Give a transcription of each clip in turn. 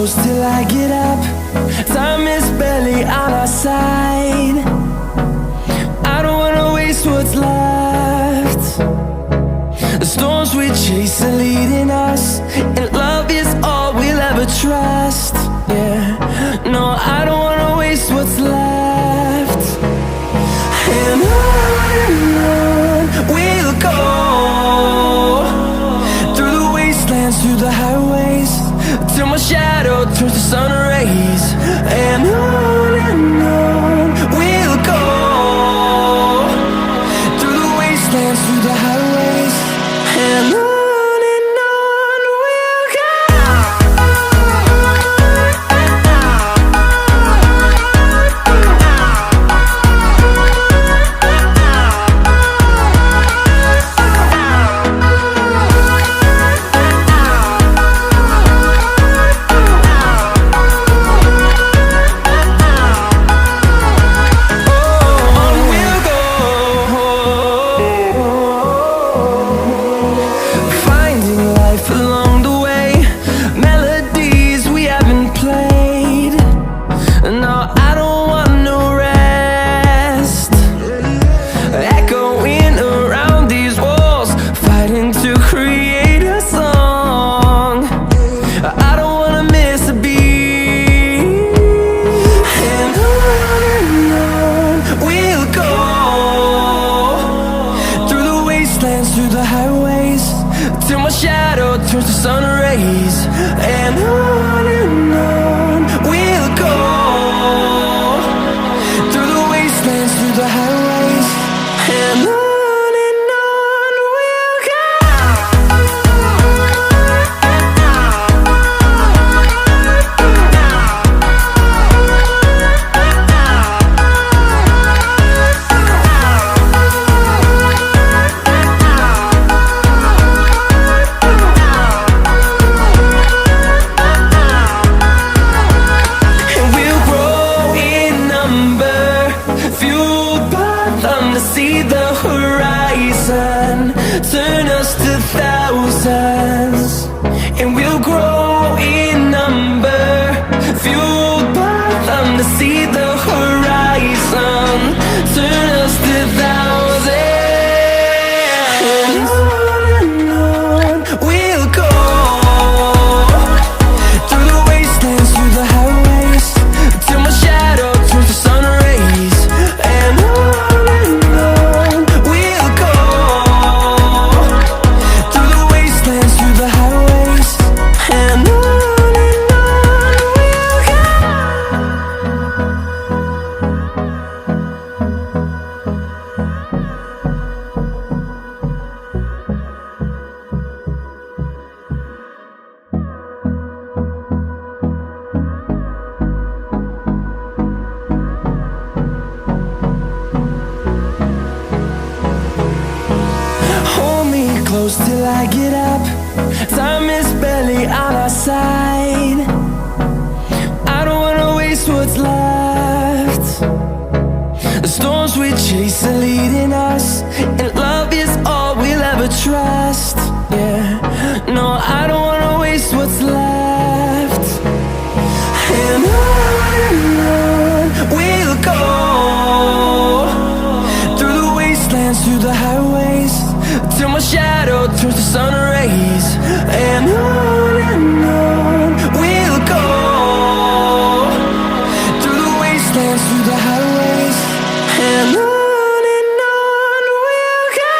close till I get up. Time is barely on our side. I don't wanna waste what's left. The storms we chase are leading us, and love is all we'll ever trust. Yeah, no, I don't wanna waste what's left. And on we'll go, through the wastelands, through the highways, till my shadow turns to sun rays. And on we'll go, through the wastelands, through the highways, and on we'll go. Through the highways, till my shadow turns to sun rays. And on we'll go, through the wastelands, through the highways, and on we'll go. See the horizon turn us to thousands, and we'll grow in number, fueled by them. To see the horizon turn us to thousands, and on we'll go, through the wastelands, through the highways, till my shadow turns to sun rays. And close till I get up. Time is barely on our side. I don't wanna waste what's left. The storms we chase are leading us, and love is all we'll ever trust. Yeah, no, I don't wanna waste what's left. And on we'll go, through the wastelands, through the highways, till my shadow turns to sun rays. And on we'll go, through the wastelands, through the highways, and on we'll go.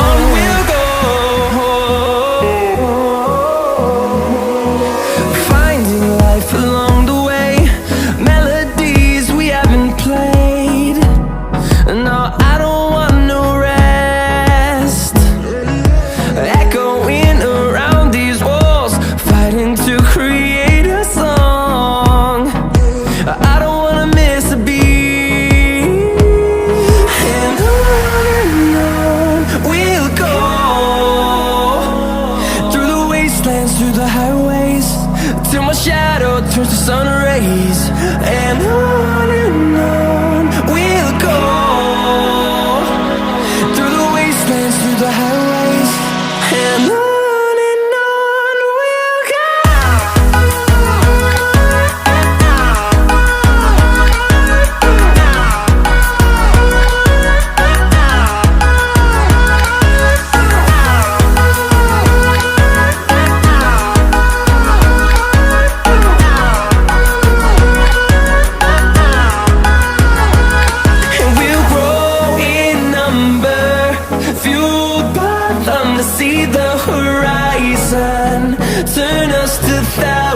On we'll go, till my shadow turns to sun rays. And on we'll go, through the wastelands, through the highways, and on we'll go. See the horizon turn us to thousands.